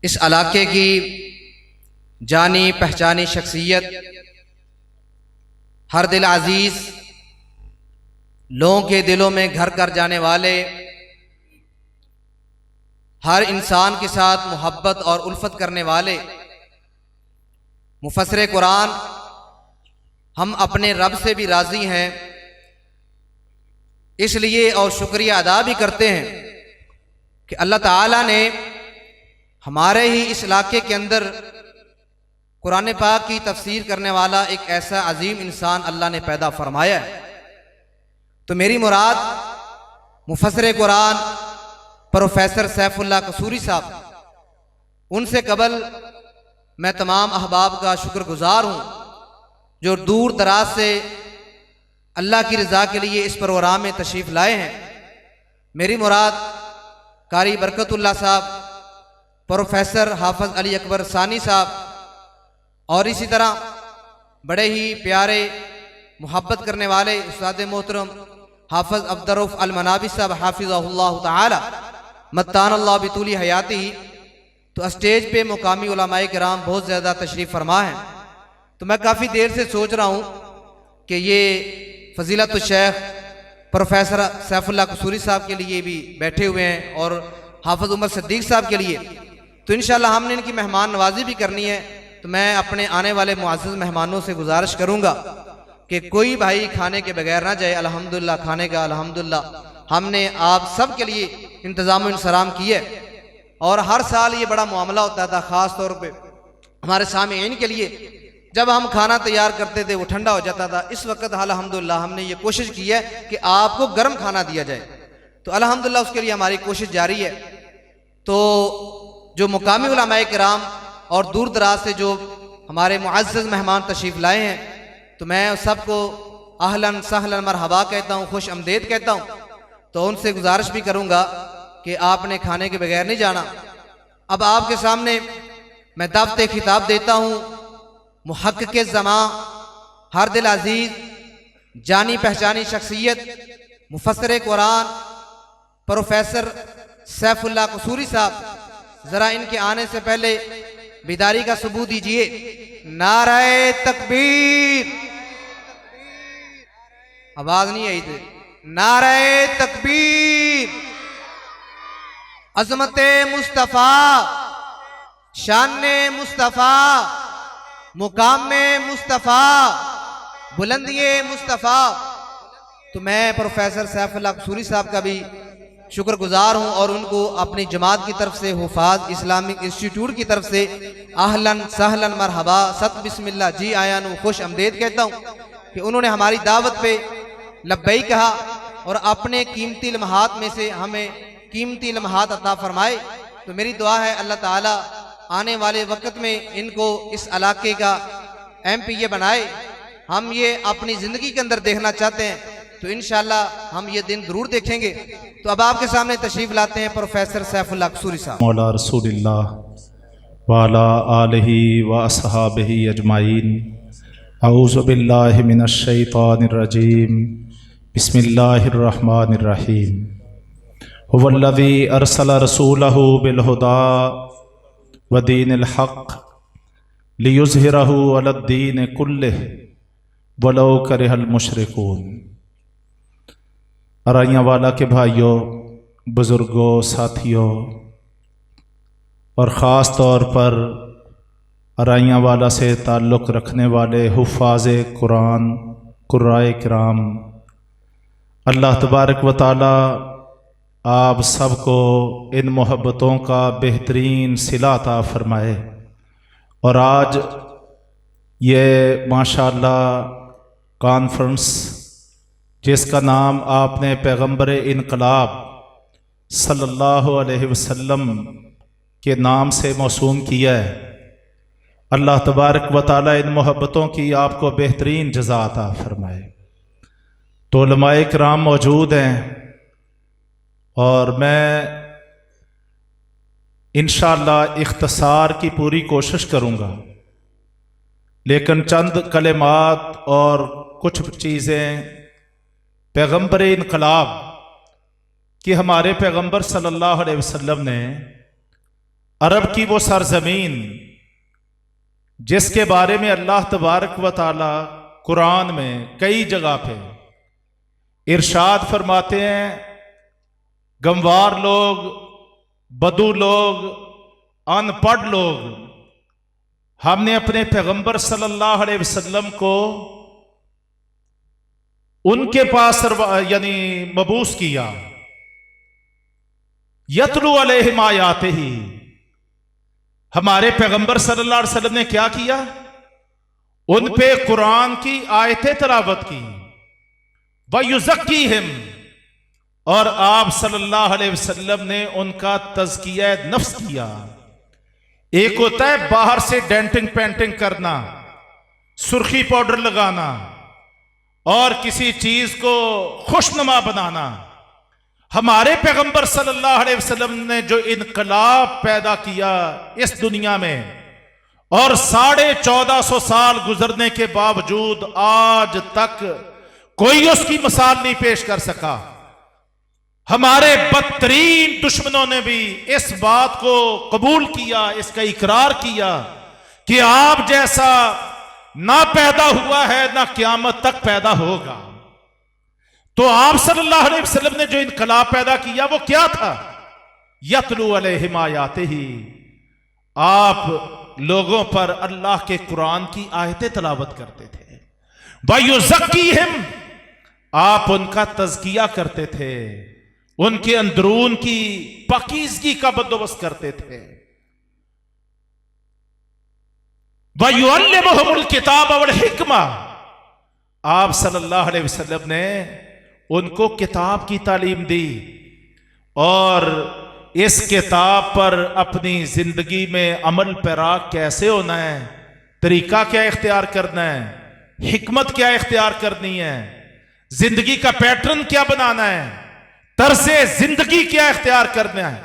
اس علاقے کی جانی پہچانی شخصیت، ہر دل عزیز، لوگوں کے دلوں میں گھر کر جانے والے، ہر انسان کے ساتھ محبت اور الفت کرنے والے مفسر قرآن، ہم اپنے رب سے بھی راضی ہیں، اس لیے اور شکریہ ادا بھی کرتے ہیں کہ اللہ تعالیٰ نے ہمارے ہی اس علاقے کے اندر قرآن پاک کی تفسیر کرنے والا ایک ایسا عظیم انسان اللہ نے پیدا فرمایا ہے۔ تو میری مراد مفسر قرآن پروفیسر سیف اللہ قصوری صاحب، ان سے قبل میں تمام احباب کا شکر گزار ہوں جو دور دراز سے اللہ کی رضا کے لیے اس پروگرام میں تشریف لائے ہیں۔ میری مراد قاری برکت اللہ صاحب، پروفیسر حافظ علی اکبر ثانی صاحب، اور اسی طرح بڑے ہی پیارے محبت کرنے والے استاد محترم حافظ عبدالرؤف المنابی صاحب حافظہ اللہ تعالی متان اللہ بطول حیاتی۔ تو اسٹیج پہ مقامی علماء کرام بہت زیادہ تشریف فرما ہیں۔ تو میں کافی دیر سے سوچ رہا ہوں کہ یہ فضیلت الشیخ پروفیسر سیف اللہ قصوری صاحب کے لیے بھی بیٹھے ہوئے ہیں اور حافظ عمر صدیق صاحب کے لیے، تو انشاءاللہ ہم نے ان کی مہمان نوازی بھی کرنی ہے۔ تو میں اپنے آنے والے معزز مہمانوں سے گزارش کروں گا کہ کوئی بھائی کھانے کے بغیر نہ جائے۔ الحمدللہ کھانے کا الحمدللہ ہم نے آپ سب کے لیے انتظام و انصرام کیے، اور ہر سال یہ بڑا معاملہ ہوتا تھا، خاص طور پہ ہمارے سامعین کے لیے جب ہم کھانا تیار کرتے تھے وہ ٹھنڈا ہو جاتا تھا۔ اس وقت الحمدللہ ہم نے یہ کوشش کی ہے کہ آپ کو گرم کھانا دیا جائے، تو الحمدللہ اس کے لیے ہماری کوشش جاری ہے۔ تو جو مقامی علماء کرام اور دور دراز سے جو ہمارے معزز مہمان تشریف لائے ہیں، تو میں سب کو اہلاً سہلاً مرحبا کہتا ہوں، خوش آمدید کہتا ہوں۔ تو ان سے گزارش بھی کروں گا کہ آپ نے کھانے کے بغیر نہیں جانا۔ اب آپ کے سامنے میں دعوت خطاب دیتا ہوں محقق زمان، ہر دل عزیز، جانی پہچانی شخصیت، مفسر قرآن پروفیسر سیف اللہ قصوری صاحب۔ ذرا ان کے آنے سے پہلے بیداری کا ثبوت دیجئے۔ نعرہ تکبیر، آواز نہیں آئی تھی۔ نعرہ تکبیر، عظمت مصطفیٰ، شان مصطفیٰ، مقام مصطفیٰ، بلندی مصطفیٰ۔ تو میں پروفیسر سیف اللہ قصوری صاحب کا بھی شکر گزار ہوں، اور ان کو اپنی جماعت کی طرف سے، حفاظ اسلامک انسٹیٹیوٹ کی طرف سے اہلاً سہلاً مرحبا، ست بسم اللہ، جی آیا نو، خوش آمدید کہتا ہوں کہ انہوں نے ہماری دعوت پہ لبئی کہا اور اپنے قیمتی لمحات میں سے ہمیں قیمتی لمحات عطا فرمائے۔ تو میری دعا ہے اللہ تعالیٰ آنے والے وقت میں ان کو اس علاقے کا ایم پی اے بنائے۔ ہم یہ اپنی زندگی کے اندر دیکھنا چاہتے ہیں، تو انشاءاللہ ہم یہ دن ضرور دیکھیں گے۔ تو اب آپ کے سامنے تشریف لاتے ہیں پروفیسر سیف اللہ قصوری صاحب۔ مولا رسول اللہ وعلی آلہ واصحابہ اجمعین۔ اعوذ باللہ من الشیطان الرجیم، بسم اللہ الرحمن الرحیم۔ هو الذی ارسل رسولہ بالہدی ودین الحق لیظہرہ علی الدین کلہ ولو کرہ المشرکون۔ ارائیاں والا کے بھائیوں، بزرگوں، ساتھیوں، اور خاص طور پر ارائیاں والا سے تعلق رکھنے والے حفاظ قرآن، قرائے کرام، اللہ تبارک و تعالی آپ سب کو ان محبتوں کا بہترین صلہ عطا فرمائے۔ اور آج یہ ماشاءاللہ کانفرنس جس کا نام آپ نے پیغمبر انقلاب صلی اللہ علیہ وسلم کے نام سے موسوم کیا ہے، اللہ تبارک و تعالی ان محبتوں کی آپ کو بہترین جزا عطا فرمائے۔ تو علماء کرام موجود ہیں، اور میں انشاءاللہ اختصار کی پوری کوشش کروں گا، لیکن چند کلمات اور کچھ چیزیں پیغمبر انقلاب کہ ہمارے پیغمبر صلی اللہ علیہ وسلم نے عرب کی وہ سرزمین جس کے بارے میں اللہ تبارک و تعالی قرآن میں کئی جگہ پہ ارشاد فرماتے ہیں، گنوار لوگ، بدو لوگ، ان پڑھ لوگ، ہم نے اپنے پیغمبر صلی اللہ علیہ وسلم کو ان کے پاس یعنی مبعوث کیا، یتلو علیہم آیاتہ، ہمارے پیغمبر صلی اللہ علیہ وسلم نے کیا کیا؟ ان پہ قرآن کی آیتیں تلاوت کی، وَيُزَكِّيهِمْ، اور آپ صلی اللہ علیہ وسلم نے ان کا تزکیہ نفس کیا۔ ایک ہوتا ہے باہر سے ڈینٹنگ پینٹنگ کرنا، سرخی پاؤڈر لگانا اور کسی چیز کو خوشنما بنانا۔ ہمارے پیغمبر صلی اللہ علیہ وسلم نے جو انقلاب پیدا کیا اس دنیا میں، اور 1450 سال گزرنے کے باوجود آج تک کوئی اس کی مثال نہیں پیش کر سکا۔ ہمارے بدترین دشمنوں نے بھی اس بات کو قبول کیا، اس کا اقرار کیا کہ آپ جیسا نہ پیدا ہوا ہے نہ قیامت تک پیدا ہوگا۔ تو آپ صلی اللہ علیہ وسلم نے جو انقلاب پیدا کیا وہ کیا تھا؟ یتلو علیہم آیاتہ، آپ لوگوں پر اللہ کے قرآن کی آیتیں تلاوت کرتے تھے۔ وَيُزَكِّيهِمْ، آپ ان کا تزکیہ کرتے تھے، ان کے اندرون کی پاکیزگی کا بندوبست کرتے تھے۔ وَيُعَلِّمُهُمُ الْكِتَابَ وَالْحِكْمَةَ، آپ صلی اللہ علیہ وسلم نے ان کو کتاب کی تعلیم دی، اور اس کتاب پر اپنی زندگی میں عمل پیرا کیسے ہونا ہے، طریقہ کیا اختیار کرنا ہے، حکمت کیا اختیار کرنی ہے، زندگی کا پیٹرن کیا بنانا ہے، طرز زندگی کیا اختیار کرنا ہے،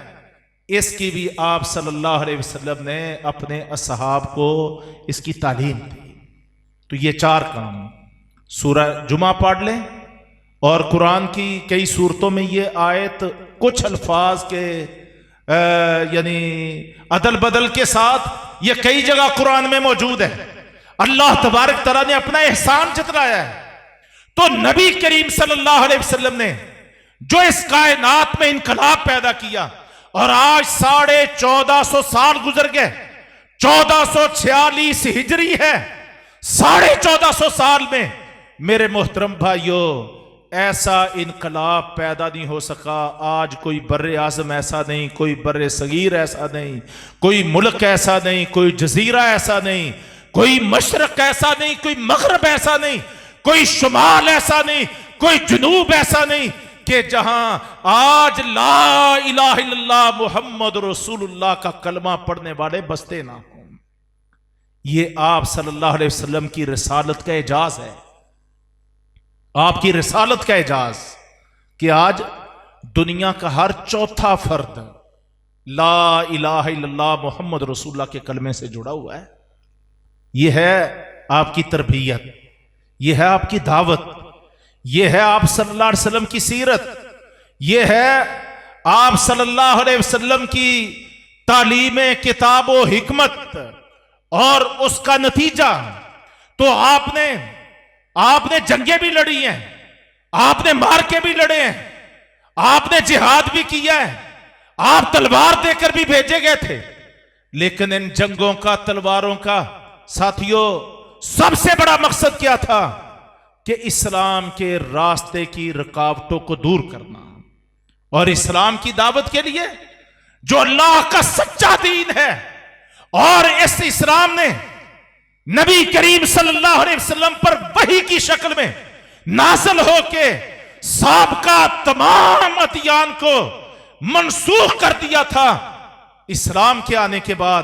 اس کی بھی آپ صلی اللہ علیہ وسلم نے اپنے اصحاب کو اس کی تعلیم دی۔ تو یہ 4 کام سورہ جمعہ پڑھ لیں، اور قرآن کی کئی صورتوں میں یہ آیت کچھ الفاظ کے یعنی عدل بدل کے ساتھ یہ کئی جگہ قرآن میں موجود ہے۔ اللہ تبارک تعالیٰ نے اپنا احسان جتلایا ہے۔ تو نبی کریم صلی اللہ علیہ وسلم نے جو اس کائنات میں انقلاب پیدا کیا، اور آج 1450 سال گزر گئے، 1446 ہجری ہے، 1450 سال میں میرے محترم بھائیوں ایسا انقلاب پیدا نہیں ہو سکا۔ آج کوئی بر اعظم ایسا نہیں، کوئی بر صغیر ایسا نہیں، کوئی ملک ایسا نہیں، کوئی جزیرہ ایسا نہیں، کوئی مشرق ایسا نہیں، کوئی مغرب ایسا نہیں، کوئی شمال ایسا نہیں، کوئی جنوب ایسا نہیں کہ جہاں آج لا الہ الا اللہ محمد رسول اللہ کا کلمہ پڑھنے والے بستے نہ ہوں۔ یہ آپ صلی اللہ علیہ وسلم کی رسالت کا اعجاز ہے، آپ کی رسالت کا اعجاز، کہ آج دنیا کا ہر 4تھا فرد لا الہ الا اللہ محمد رسول اللہ کے کلمے سے جڑا ہوا ہے۔ یہ ہے آپ کی تربیت، یہ ہے آپ کی دعوت، یہ ہے آپ صلی اللہ علیہ وسلم کی سیرت، یہ ہے آپ صلی اللہ علیہ وسلم کی تعلیم کتاب و حکمت اور اس کا نتیجہ۔ تو آپ نے جنگیں بھی لڑی ہیں، آپ نے مارکے بھی لڑے ہیں، آپ نے جہاد بھی کیا ہے، آپ تلوار دے کر بھی بھیجے گئے تھے، لیکن ان جنگوں کا، تلواروں کا ساتھیوں سب سے بڑا مقصد کیا تھا؟ کہ اسلام کے راستے کی رکاوٹوں کو دور کرنا، اور اسلام کی دعوت کے لیے جو اللہ کا سچا دین ہے، اور اس اسلام نے نبی کریم صلی اللہ علیہ وسلم پر وحی کی شکل میں نازل ہو کے سابقہ تمام ادیان کو منسوخ کر دیا تھا۔ اسلام کے آنے کے بعد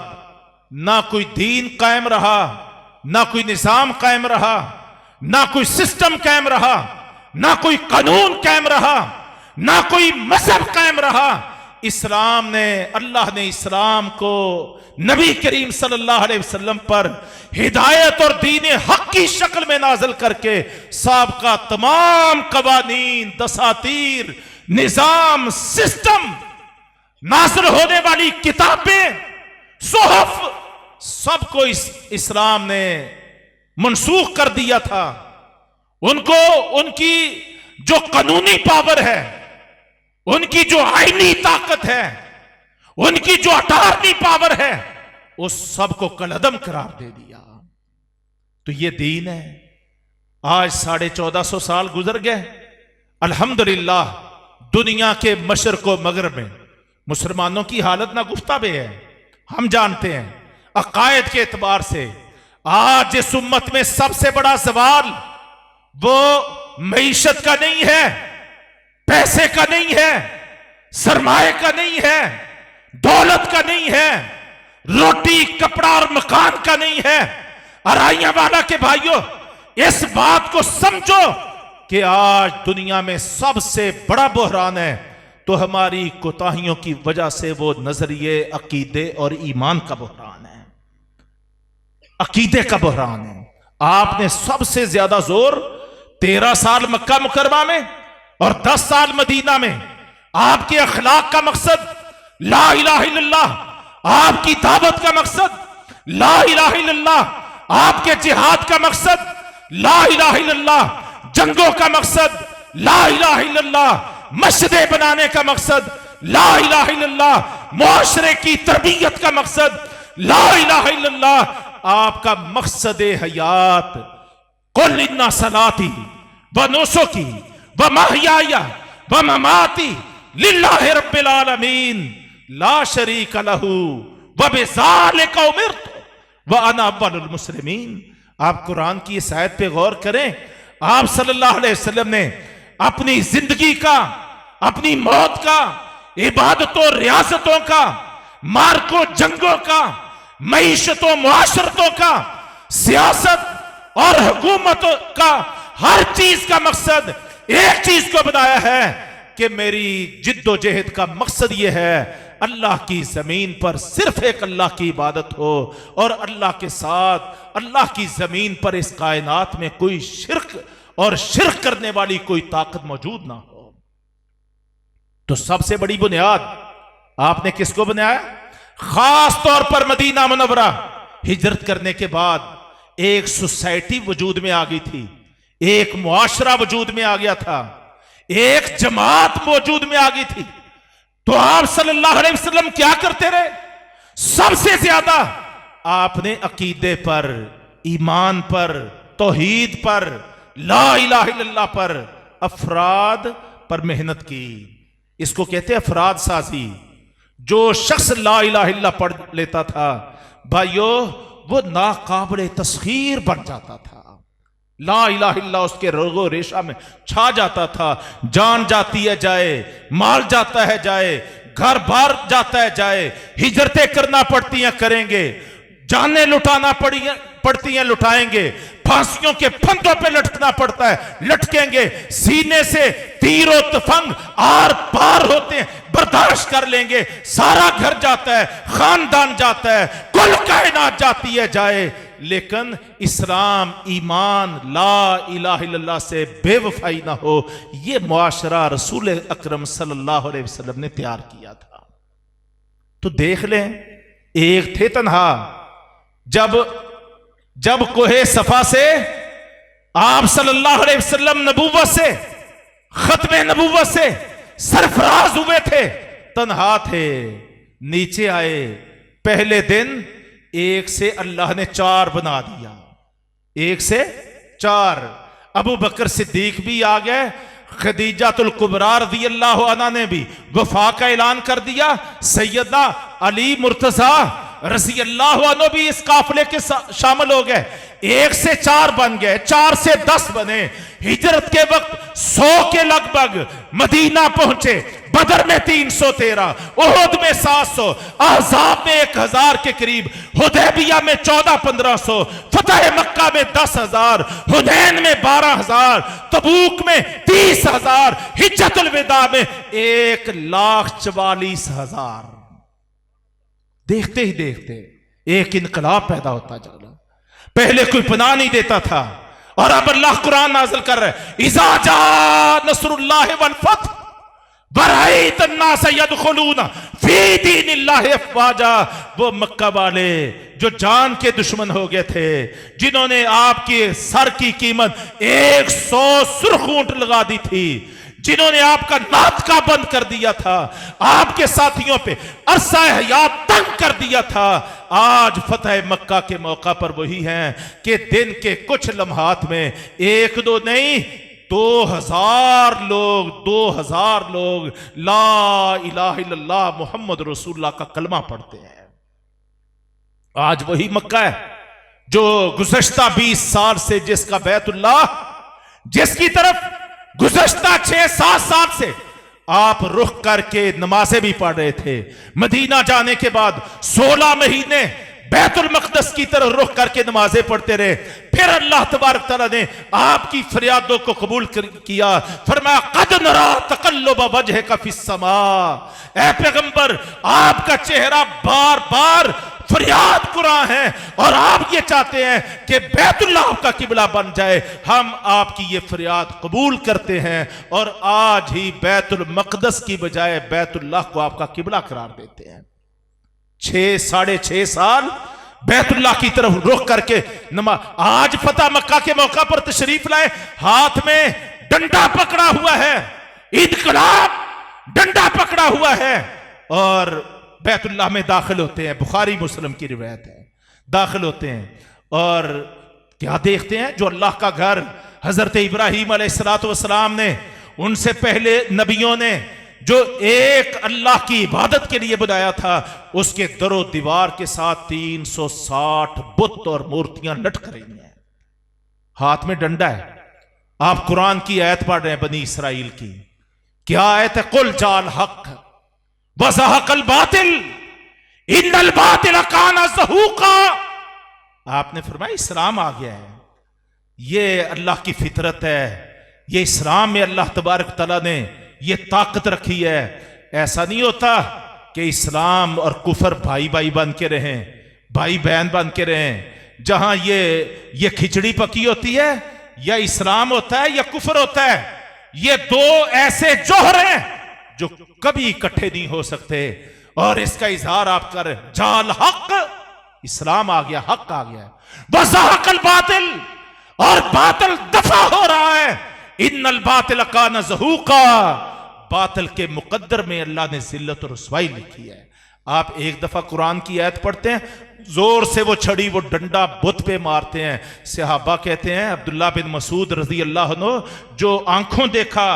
نہ کوئی دین قائم رہا، نہ کوئی نظام قائم رہا، نہ کوئی سسٹم قائم رہا، نہ کوئی قانون قائم رہا، نہ کوئی مذہب قائم رہا۔ اسلام نے، اللہ نے اسلام کو نبی کریم صلی اللہ علیہ وسلم پر ہدایت اور دین حق کی شکل میں نازل کر کے سابقہ تمام قوانین، دساتیر، نظام، سسٹم، نازل ہونے والی کتابیں سب کو اسلام نے منسوخ کر دیا تھا. ان کو ان کی جو قانونی پاور ہے، ان کی جو آئینی طاقت ہے، ان کی جو اٹارنی پاور ہے، اس سب کو کالعدم قرار دے دیا. تو یہ دین ہے. آج 1450 سال گزر گئے. الحمدللہ دنیا کے مشرق و مغرب میں مسلمانوں کی حالت نہ گفتہ بے ہے. ہم جانتے ہیں عقائد کے اعتبار سے آج اس امت میں سب سے بڑا زوال وہ معیشت کا نہیں ہے، پیسے کا نہیں ہے، سرمایہ کا نہیں ہے، دولت کا نہیں ہے، روٹی کپڑا اور مکان کا نہیں ہے. ارائیاں والا کے بھائیوں، اس بات کو سمجھو کہ آج دنیا میں سب سے بڑا بحران ہے تو ہماری کوتاہیوں کی وجہ سے وہ نظریے، عقیدے اور ایمان کا بحران ہے. عقیدے کا بحران ہے. آپ نے سب سے زیادہ زور 13 سال مکہ مکرمہ میں اور 10 سال مدینہ میں آپ کے اخلاق کا مقصد لا الہ الا اللہ، آپ کی دعوت کا مقصد لا الہ الا اللہ، آپ کے جہاد کا مقصد لا الہ الا اللہ، جنگوں کا مقصد لا الہ الا اللہ، مسجدیں بنانے کا مقصد لا الہ الا اللہ، معاشرے کی تربیت کا مقصد لا الہ الا اللہ. آپ کا مقصد حیات قل ان صلاتی و نسکی و محیای و مماتی للہ رب العالمین لا شریک لہ و بذالک امرت وانا اول المسلمین. آپ قرآن کی اس آیت پہ غور کریں. آپ صلی اللہ علیہ وسلم نے اپنی زندگی کا، اپنی موت کا، عبادتوں ریاضتوں کا، مارکوں جنگوں کا، معیشتوں معاشرتوں کا، سیاست اور حکومت کا، ہر چیز کا مقصد ایک چیز کو بنایا ہے کہ میری جد و جہد کا مقصد یہ ہے اللہ کی زمین پر صرف ایک اللہ کی عبادت ہو اور اللہ کے ساتھ اللہ کی زمین پر اس کائنات میں کوئی شرک اور شرک کرنے والی کوئی طاقت موجود نہ ہو. تو سب سے بڑی بنیاد آپ نے کس کو بنایا؟ خاص طور پر مدینہ منورہ ہجرت کرنے کے بعد ایک سوسائٹی وجود میں آ گئی تھی، ایک معاشرہ وجود میں آ گیا تھا، ایک جماعت موجود میں آ گئی تھی. تو آپ صلی اللہ علیہ وسلم کیا کرتے رہے؟ سب سے زیادہ آپ نے عقیدے پر، ایمان پر، توحید پر، لا الہ الا اللہ پر، افراد پر محنت کی. اس کو کہتے ہیں افراد سازی. جو شخص لا الہ الا اللہ پڑھ لیتا تھا بھائیو وہ ناقابل تسخیر بن جاتا تھا. لا الہ الا اللہ اس کے رگ و ریشہ میں چھا جاتا تھا. جان جاتی ہے جائے، مال جاتا ہے جائے، گھر بار جاتا ہے جائے، ہجرتیں کرنا پڑتی ہیں کریں گے، جانیں لٹانا پڑتی ہیں لٹائیں گے، پھانسیوں کے پھندوں پہ لٹکنا پڑتا ہے لٹکیں گے، سینے سے تیر و تفنگ آر پار ہوتے ہیں برداشت کر لیں گے. سارا گھر جاتا ہے، خاندان جاتا ہے، کل کائنات جاتی ہے جائے، لیکن اسلام، ایمان، لا الہ الا اللہ سے بے وفائی نہ ہو. یہ معاشرہ رسول اکرم صلی اللہ علیہ وسلم نے تیار کیا تھا. تو دیکھ لیں، ایک تھے تنہا. جب کوہ صفا سے آپ صلی اللہ علیہ وسلم نبوت سے، ختم نبوت سے سرفراز ہوئے تھے، تنہا تھے. نیچے آئے، پہلے دن ایک سے اللہ نے 4 بنا دیا. ایک سے 4. ابو بکر صدیق بھی آ گئے، خدیجہ الکبریٰ رضی اللہ عنہ نے بھی وفا کا اعلان کر دیا، سیدنا علی مرتضیٰ رضی اللہ عنہ بھی اس قافلے کے شامل ہو گئے. 1 سے 4 بن گئے، 4 سے 10 بنے. ہجرت کے وقت 100 کے لگ بھگ مدینہ پہنچے. بدر میں 313، احد میں 700، احزاب میں 1000 کے قریب، حدیبیہ میں 1400-1500، فتح مکہ میں 10,000، حنین میں 12,000، تبوک میں 30,000، حجۃ الوداع میں 1,44,000. دیکھتے ہی دیکھتے ایک انقلاب پیدا ہوتا چلا. پہلے کوئی پناہ نہیں دیتا تھا اور اب اللہ قرآن نازل کر رہا ہے، اذا جاء نصر اللہ والفتح وَرَأَيْتَ النَّاسَ يَدْخُلُونَ فِي دِينِ اللَّهِ أَفْوَاجًا، وہ مکہ والے جو جان کے دشمن ہو گئے تھے، جنہوں نے آپ کے سر کی قیمت 100 سرخ اونٹ لگا دی تھی، جنہوں نے آپ کا ناطقہ بند کر دیا تھا، آپ کے ساتھیوں پہ عرصہ حیات تنگ کر دیا تھا، آج فتح مکہ کے موقع پر وہی ہیں کہ دن کے کچھ لمحات میں 1-2 نہیں 2000 لوگ لا الہ الا اللہ محمد رسول اللہ کا کلمہ پڑھتے ہیں۔ آج وہی مکہ ہے جو گزشتہ 20 سال سے جس کا بیت اللہ، جس کی طرف گزشتہ 6-7 سال سے آپ رخ کر کے نمازیں بھی پڑھ رہے تھے، مدینہ جانے کے بعد 16 مہینے بیت المقدس کی طرف رخ کر کے نمازیں پڑھتے رہے، پھر اللہ تبارک تعالیٰ نے آپ کی فریادوں کو قبول کیا، فرمایا قد نرا تقلب وجہک فی السماء، اے پیغمبر آپ کا چہرہ بار بار فریاد قرآن ہے اور آپ یہ چاہتے ہیں کہ بیت اللہ کا قبلہ بن جائے، ہم آپ کی یہ فریاد قبول کرتے ہیں اور آج ہی بیت المقدس کی بجائے بیت اللہ کو آپ کا قبلہ قرار دیتے ہیں۔ 6-6.5 سال بیت اللہ کی طرف رخ کر کے نماز، آج فتح مکہ کے موقع پر تشریف لائے، ہاتھ میں ڈنڈا پکڑا ہوا ہے، انقلاب ڈنڈا پکڑا ہوا ہے اور بیت اللہ میں داخل ہوتے ہیں، بخاری مسلم کی روایت ہے، داخل ہوتے ہیں اور کیا دیکھتے ہیں؟ جو اللہ کا گھر حضرت ابراہیم علیہ السلام نے، ان سے پہلے نبیوں نے جو ایک اللہ کی عبادت کے لیے بنایا تھا، اس کے در و دیوار کے ساتھ 360 بت اور مورتیاں لٹک رہی ہیں، ہاتھ میں ڈنڈا ہے۔ آپ قرآن کی آیت پڑھ رہے ہیں بنی اسرائیل کی، کیا آیت ہے؟ قل جاء الحق وزهق الباطل ان الباطل کان زہوقا۔ آپ نے فرمایا اسلام آ گیا ہے، یہ اللہ کی فطرت ہے، یہ اسلام میں اللہ تبارک تعالیٰ نے یہ طاقت رکھی ہے۔ ایسا نہیں ہوتا کہ اسلام اور کفر بھائی بھائی بن کے رہیں، بھائی بہن بن کے رہیں، جہاں یہ کھچڑی پکی ہوتی ہے، یا اسلام ہوتا ہے یا کفر ہوتا ہے، یہ دو ایسے جوہر ہیں جو کبھی اکٹھے نہیں ہو سکتے، اور اس کا اظہار آپ کر جال حق، اسلام آ گیا، حق آ گیا، وزہق الباطل، اور باطل دفع ہو رہا ہے، ان الباطل کان زہوقا، باطل کے مقدر میں اللہ نے ذلت اور رسوائی لکھی ہے۔ آپ ایک دفعہ قرآن کی آیت پڑھتے ہیں، زور سے وہ چھڑی، وہ ڈنڈا بت پہ مارتے ہیں۔ صحابہ کہتے ہیں، عبداللہ بن مسعود رضی اللہ عنہ جو آنکھوں دیکھا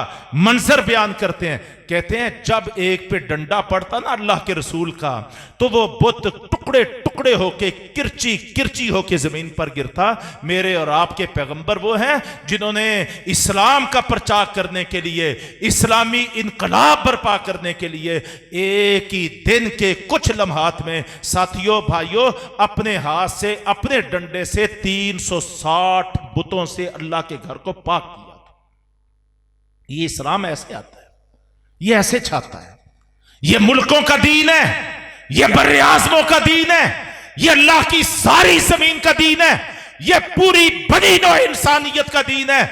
منظر بیان کرتے ہیں، کہتے ہیں جب ایک پہ ڈنڈا پڑتا نا اللہ کے رسول کا، تو وہ بت ٹکڑے ٹکڑے ہو کے کرچی کرچی ہو کے زمین پر گرتا۔ میرے اور آپ کے پیغمبر وہ ہیں جنہوں نے اسلام کا پرچار کرنے کے لیے، اسلامی انقلاب برپا کرنے کے لیے ایک ہی دن کے کچھ لمحات میں ساتھیوں بھائیوں اپنے ہاتھ سے، اپنے ڈنڈے سے 360 بتوں سے اللہ کے گھر کو پاک کیا تھا۔ یہ اسلام ایسے آتا ہے، یہ ایسے چھاتا ہے، یہ ملکوں کا دین ہے، یہ بر اعظموں کا دین ہے، یہ اللہ کی ساری زمین کا دین ہے، یہ پوری بنی نوع انسانیت کا دین ہے،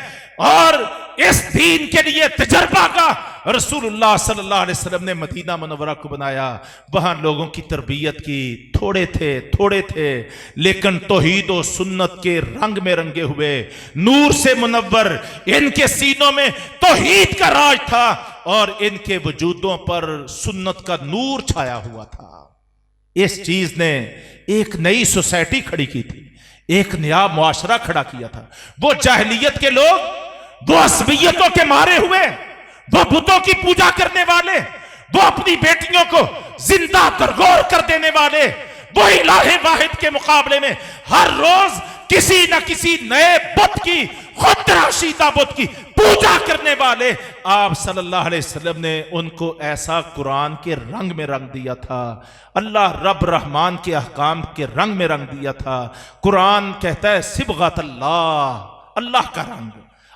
اور اس دین کے لیے تجربہ کا رسول اللہ صلی اللہ علیہ وسلم نے مدینہ منورہ کو بنایا۔ وہاں لوگوں کی تربیت کی، تھوڑے تھے لیکن توحید و سنت کے رنگ میں رنگے ہوئے، نور سے منور، ان کے سینوں میں توحید کا راج تھا اور ان کے وجودوں پر سنت کا نور چھایا ہوا تھا۔ اس چیز نے ایک نئی سوسائٹی کھڑی کی تھی، ایک نیا معاشرہ کھڑا کیا تھا۔ وہ جاہلیت کے لوگ، وہ عصبیتوں کے مارے ہوئے، وہ بتوں کی پوجا کرنے والے، وہ اپنی بیٹیوں کو زندہ درگور کر دینے والے، وہ الہ واحد کے مقابلے میں ہر روز کسی نہ کسی نئے بت کی، خود تراشیدہ بت کی پوجا کرنے والے، آپ صلی اللہ علیہ وسلم نے ان کو ایسا قرآن کے رنگ میں رنگ دیا تھا، اللہ رب رحمان کے احکام کے رنگ میں رنگ دیا تھا۔ قرآن کہتا ہے صبغۃ اللہ، اللہ کا رنگ،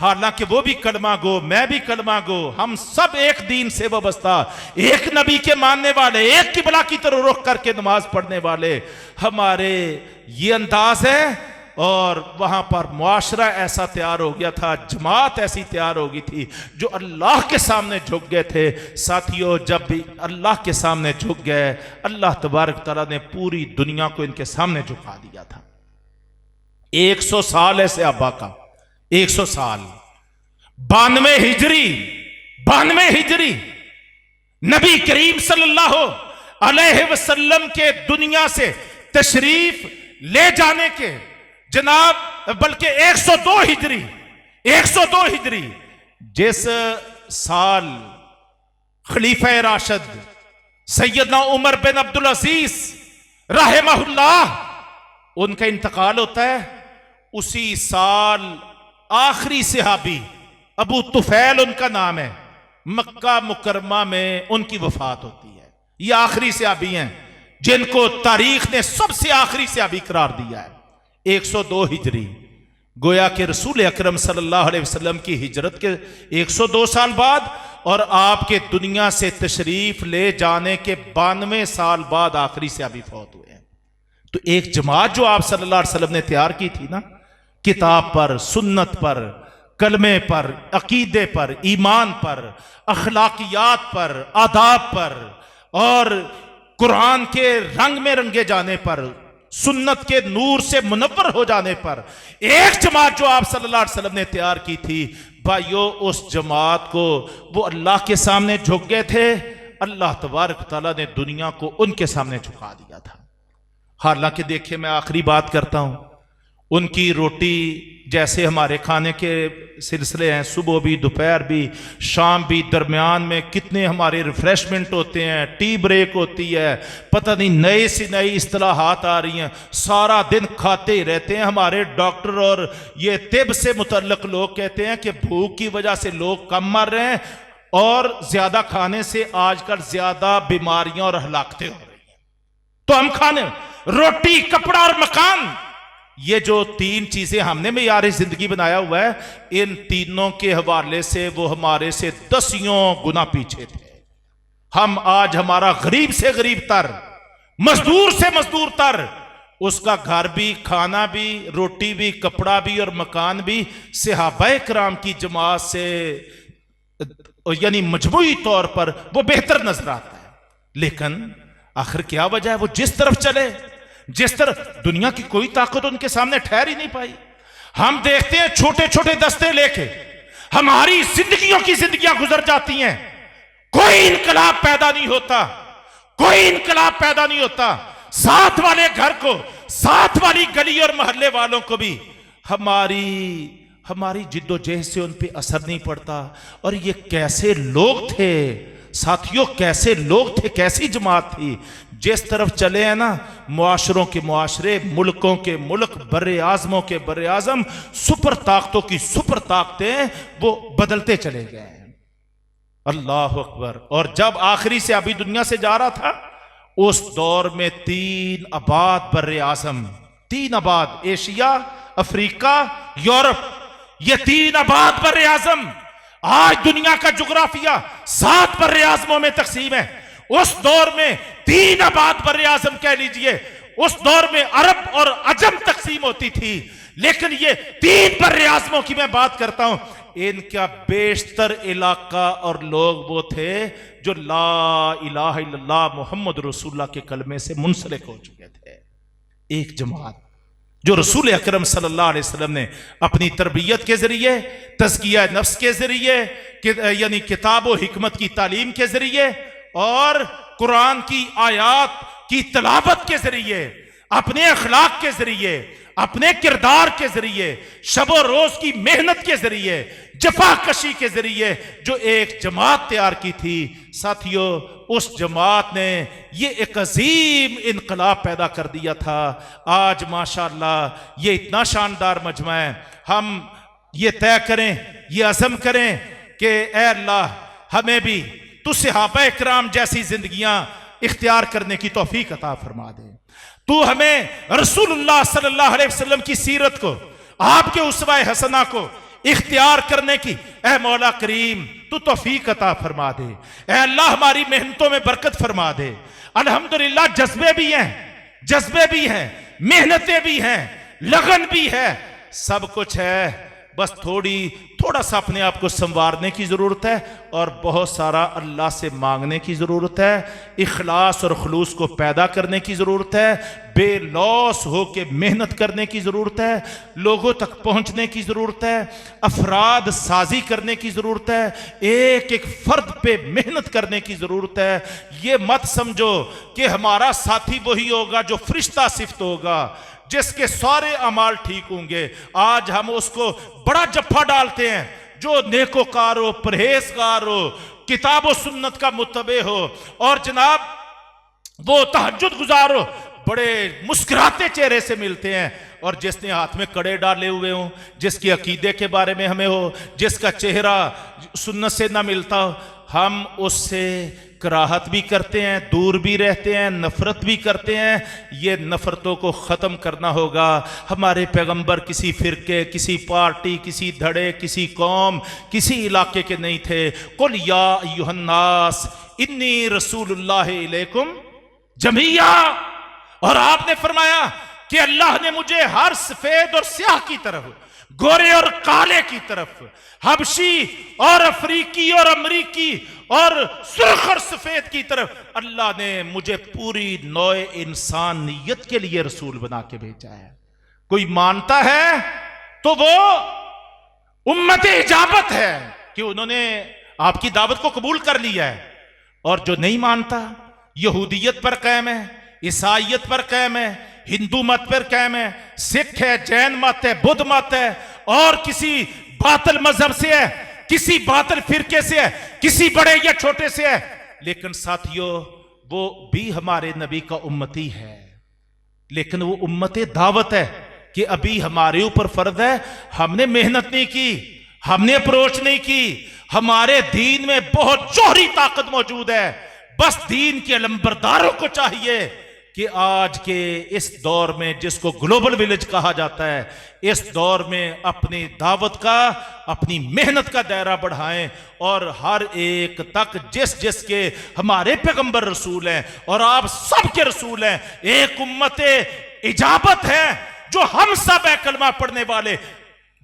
حالانکہ وہ بھی کلمہ گو، میں بھی کلمہ گو، ہم سب ایک دین سے وابستہ، ایک نبی کے ماننے والے، ایک قبلہ کی طرف رخ کر کے نماز پڑھنے والے، ہمارے یہ انداز ہے۔ اور وہاں پر معاشرہ ایسا تیار ہو گیا تھا، جماعت ایسی تیار ہو گئی تھی جو اللہ کے سامنے جھک گئے تھے۔ ساتھیوں، جب بھی اللہ کے سامنے جھک گئے، اللہ تبارک تعالیٰ نے پوری دنیا کو ان کے سامنے جھکا دیا تھا۔ 100 سال ہے صحابہ کا، 100 سال، 92 ہجری نبی کریم صلی اللہ علیہ وسلم کے دنیا سے تشریف لے جانے کے جناب، بلکہ 102 ہجری جس سال خلیفہ راشد سیدنا عمر بن عبدالعزیز رحمہ اللہ ان کا انتقال ہوتا ہے، اسی سال آخری صحابی ابو طفیل ان کا نام ہے، مکہ مکرمہ میں ان کی وفات ہوتی ہے۔ یہ آخری صحابی ہیں جن کو تاریخ نے سب سے آخری صحابی قرار دیا ہے۔ 102 ہجری، گویا کہ رسول اکرم صلی اللہ علیہ وسلم کی ہجرت کے 102 سال بعد اور آپ کے دنیا سے تشریف لے جانے کے 92 سال بعد آخری صحابی فوت ہوئے ہیں۔ تو ایک جماعت جو آپ صلی اللہ علیہ وسلم نے تیار کی تھی نا، کتاب پر، سنت پر، کلمے پر، عقیدے پر، ایمان پر، اخلاقیات پر، آداب پر اور قرآن کے رنگ میں رنگے جانے پر، سنت کے نور سے منور ہو جانے پر، ایک جماعت جو آپ صلی اللہ علیہ وسلم نے تیار کی تھی، بھائیو اس جماعت کو وہ اللہ کے سامنے جھک گئے تھے، اللہ تبارک تعالیٰ نے دنیا کو ان کے سامنے جھکا دیا تھا۔ حالانکہ دیکھیں، میں آخری بات کرتا ہوں، ان کی روٹی جیسے ہمارے کھانے کے سلسلے ہیں، صبح بھی، دوپہر بھی، شام بھی، درمیان میں کتنے ہمارے ریفریشمنٹ ہوتے ہیں، ٹی بریک ہوتی ہے، پتہ نہیں نئے سے نئی اصطلاحات آ رہی ہیں، سارا دن کھاتے ہی رہتے ہیں۔ ہمارے ڈاکٹر اور یہ طب سے متعلق لوگ کہتے ہیں کہ بھوک کی وجہ سے لوگ کم مر رہے ہیں اور زیادہ کھانے سے آج کل زیادہ بیماریاں اور ہلاکتیں ہو رہی ہیں۔ تو ہم کھانے، روٹی، کپڑا اور مکان، یہ جو 3 چیزیں ہم نے معیار زندگی بنایا ہوا ہے، ان تینوں کے حوالے سے وہ ہمارے سے 10 گنا پیچھے تھے۔ ہم آج ہمارا غریب سے غریب تر، مزدور سے مزدور تر، اس کا گھر بھی، کھانا بھی، روٹی بھی، کپڑا بھی اور مکان بھی صحابہ کرام کی جماعت سے یعنی مجموعی طور پر وہ بہتر نظر آتا ہے۔ لیکن آخر کیا وجہ ہے؟ وہ جس طرف چلے، جس طرح دنیا کی کوئی طاقت ان کے سامنے ٹھہر ہی نہیں پائی۔ ہم دیکھتے ہیں چھوٹے چھوٹے دستے لے کے ہماری زندگیوں کی زندگیاں گزر جاتی ہیں، کوئی انقلاب پیدا نہیں ہوتا، کوئی انقلاب پیدا نہیں ہوتا۔ ساتھ والے گھر کو، ساتھ والی گلی اور محلے والوں کو بھی ہماری جد و جہد سے ان پہ اثر نہیں پڑتا۔ اور یہ کیسے لوگ تھے ساتھیوں، کیسے لوگ تھے، کیسی جماعت تھی؟ جس طرف چلے ہیں نا، معاشروں کے معاشرے، ملکوں کے ملک، بر اعظموں کے بر اعظم، سپر طاقتوں کی سپر طاقتیں وہ بدلتے چلے گئے ہیں۔ اللہ اکبر۔ اور جب آخری سے ابھی دنیا سے جا رہا تھا، اس دور میں 3 آباد بر اعظم، 3 آباد، ایشیا، افریقہ، یورپ، یہ 3 آباد بر اعظم، آج دنیا کا جغرافیہ 7 بر اعظموں میں تقسیم ہے۔ اس دور میں 3 آباد بر اعظم کہہ لیجئے، اس دور میں عرب اور عجم تقسیم ہوتی تھی، لیکن یہ 3 بر اعظموں کی میں بات کرتا ہوں۔ ان کا بیشتر علاقہ اور لوگ وہ تھے جو لا الہ الا اللہ محمد رسول اللہ کے کلمے سے منسلک ہو چکے تھے۔ ایک جماعت جو رسول اکرم صلی اللہ علیہ وسلم نے اپنی تربیت کے ذریعے، تزکیہ نفس کے ذریعے، یعنی کتاب و حکمت کی تعلیم کے ذریعے اور قرآن کی آیات کی تلاوت کے ذریعے، اپنے اخلاق کے ذریعے، اپنے کردار کے ذریعے، شب و روز کی محنت کے ذریعے، جفا کشی کے ذریعے جو ایک جماعت تیار کی تھی، ساتھیوں اس جماعت نے یہ ایک عظیم انقلاب پیدا کر دیا تھا۔ آج ماشاءاللہ یہ اتنا شاندار مجمع ہے، ہم یہ طے کریں، یہ عزم کریں کہ اے اللہ ہمیں بھی تو صحابہ اکرام جیسی زندگیاں اختیار کرنے کی توفیق عطا فرما دے۔ تو ہمیں رسول اللہ صلی اللہ علیہ وسلم کی سیرت کو، آپ کے اسوہ حسنہ کو اختیار کرنے کی اے مولا کریم تو توفیق عطا فرما دے، اے اللہ ہماری محنتوں میں برکت فرما دے۔ الحمدللہ جذبے بھی ہیں، محنتیں بھی ہیں، لگن بھی ہے، سب کچھ ہے، بس تھوڑا سا اپنے آپ کو سنوارنے کی ضرورت ہے اور بہت سارا اللہ سے مانگنے کی ضرورت ہے، اخلاص اور خلوص کو پیدا کرنے کی ضرورت ہے، بے لوث ہو کے محنت کرنے کی ضرورت ہے، لوگوں تک پہنچنے کی ضرورت ہے، افراد سازی کرنے کی ضرورت ہے، ایک ایک فرد پہ محنت کرنے کی ضرورت ہے۔ یہ مت سمجھو کہ ہمارا ساتھی وہی ہوگا جو فرشتہ صفت ہوگا، جس کے سارے اعمال ٹھیک ہوں گے۔ آج ہم اس کو بڑا جفا ڈالتے ہیں جو نیکوکار ہو، پرہیزگار ہو، کتاب و سنت کا متبع ہو، اور جناب وہ تہجد گزار ہو، بڑے مسکراتے چہرے سے ملتے ہیں، اور جس نے ہاتھ میں کڑے ڈالے ہوئے ہوں، جس کی عقیدے کے بارے میں ہمیں ہو، جس کا چہرہ سنت سے نہ ملتا ہو، ہم اس سے کراہت بھی کرتے ہیں، دور بھی رہتے ہیں، نفرت بھی کرتے ہیں۔ یہ نفرتوں کو ختم کرنا ہوگا۔ ہمارے پیغمبر کسی فرقے، کسی پارٹی، کسی دھڑے، کسی قوم، کسی علاقے کے نہیں تھے۔ قل یا ایھا الناس انی رسول اللہ الیکم جمیعا، اور آپ نے فرمایا کہ اللہ نے مجھے ہر سفید اور سیاہ کی طرف، گورے اور کالے کی طرف، حبشی اور افریقی اور امریکی اور سرخ اور سفید کی طرف، اللہ نے مجھے پوری نوع انسانیت کے لیے رسول بنا کے بھیجا ہے۔ کوئی مانتا ہے تو وہ امت اجابت ہے کہ انہوں نے آپ کی دعوت کو قبول کر لیا ہے، اور جو نہیں مانتا، یہودیت پر قائم ہے، عیسائیت پر قائم ہے، ہندو مت پر قائم ہے، سکھ ہے، جین مت ہے، بدھ مت ہے، اور کسی باطل مذہب سے ہے، کسی باطل فرقے سے ہے، کسی بڑے یا چھوٹے سے ہے، لیکن ساتھیو وہ بھی ہمارے نبی کا امتی ہے، لیکن وہ امت دعوت ہے کہ ابھی ہمارے اوپر فرض ہے، ہم نے محنت نہیں کی، ہم نے اپروچ نہیں کی، ہمارے دین میں بہت جوہری طاقت موجود ہے، بس دین کے علمبرداروں کو چاہیے کہ آج کے اس دور میں جس کو گلوبل ویلیج کہا جاتا ہے، اس دور میں اپنی دعوت کا، اپنی محنت کا دائرہ بڑھائیں، اور ہر ایک تک جس کے ہمارے پیغمبر رسول ہیں اور آپ سب کے رسول ہیں، ایک امت اجابت ہے جو ہم سب کلمہ پڑھنے والے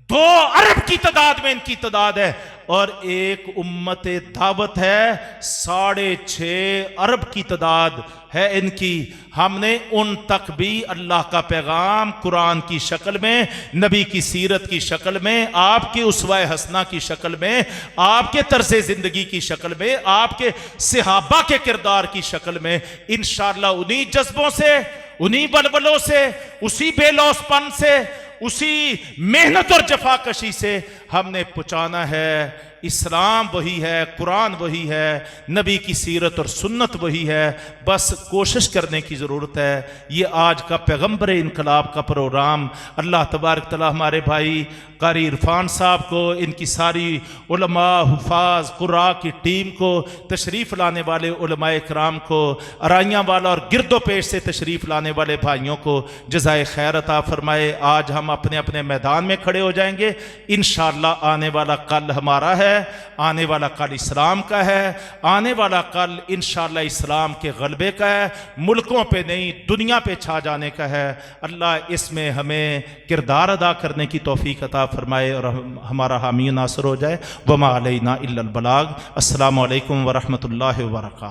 2 ارب کی تعداد میں ان کی تعداد ہے، اور ایک امت دعوت ہے 6.5 ارب کی تعداد ہے ان کی۔ ہم نے ان تک بھی اللہ کا پیغام قرآن کی شکل میں، نبی کی سیرت کی شکل میں، آپ کے اسوہ حسنہ کی شکل میں، آپ کے طرز زندگی کی شکل میں، آپ کے صحابہ کے کردار کی شکل میں، انشاءاللہ انہی جذبوں سے، انہی بلبلوں سے، اسی بے لوث پن سے، اسی محنت اور جفاکشی سے ہم نے پہنچانا ہے۔ اسلام وہی ہے، قرآن وہی ہے، نبی کی سیرت اور سنت وہی ہے، بس کوشش کرنے کی ضرورت ہے۔ یہ آج کا پیغمبر انقلاب کا پروگرام، اللہ تبارک تعالی ہمارے بھائی قاری عرفان صاحب کو، ان کی ساری علماء، حفاظ، قراء کی ٹیم کو، تشریف لانے والے علماء اکرام کو، ارائیاں والا اور گرد و پیش سے تشریف لانے والے بھائیوں کو جزائے خیر عطا فرمائے۔ آج ہم اپنے اپنے میدان میں کھڑے ہو جائیں گے، انشاءاللہ آنے والا کل ہمارا ہے، آنے والا کل اسلام کا ہے، آنے والا کل انشاءاللہ اسلام کے غلبے کا ہے، ملکوں پہ نہیں دنیا پہ چھا جانے کا ہے۔ اللہ اس میں ہمیں کردار ادا کرنے کی توفیق عطا فرمائے اور ہمارا حامی و ناصر ہو جائے۔ وما علینا الا البلاغ۔ السلام علیکم ورحمۃ اللہ وبرکاتہ۔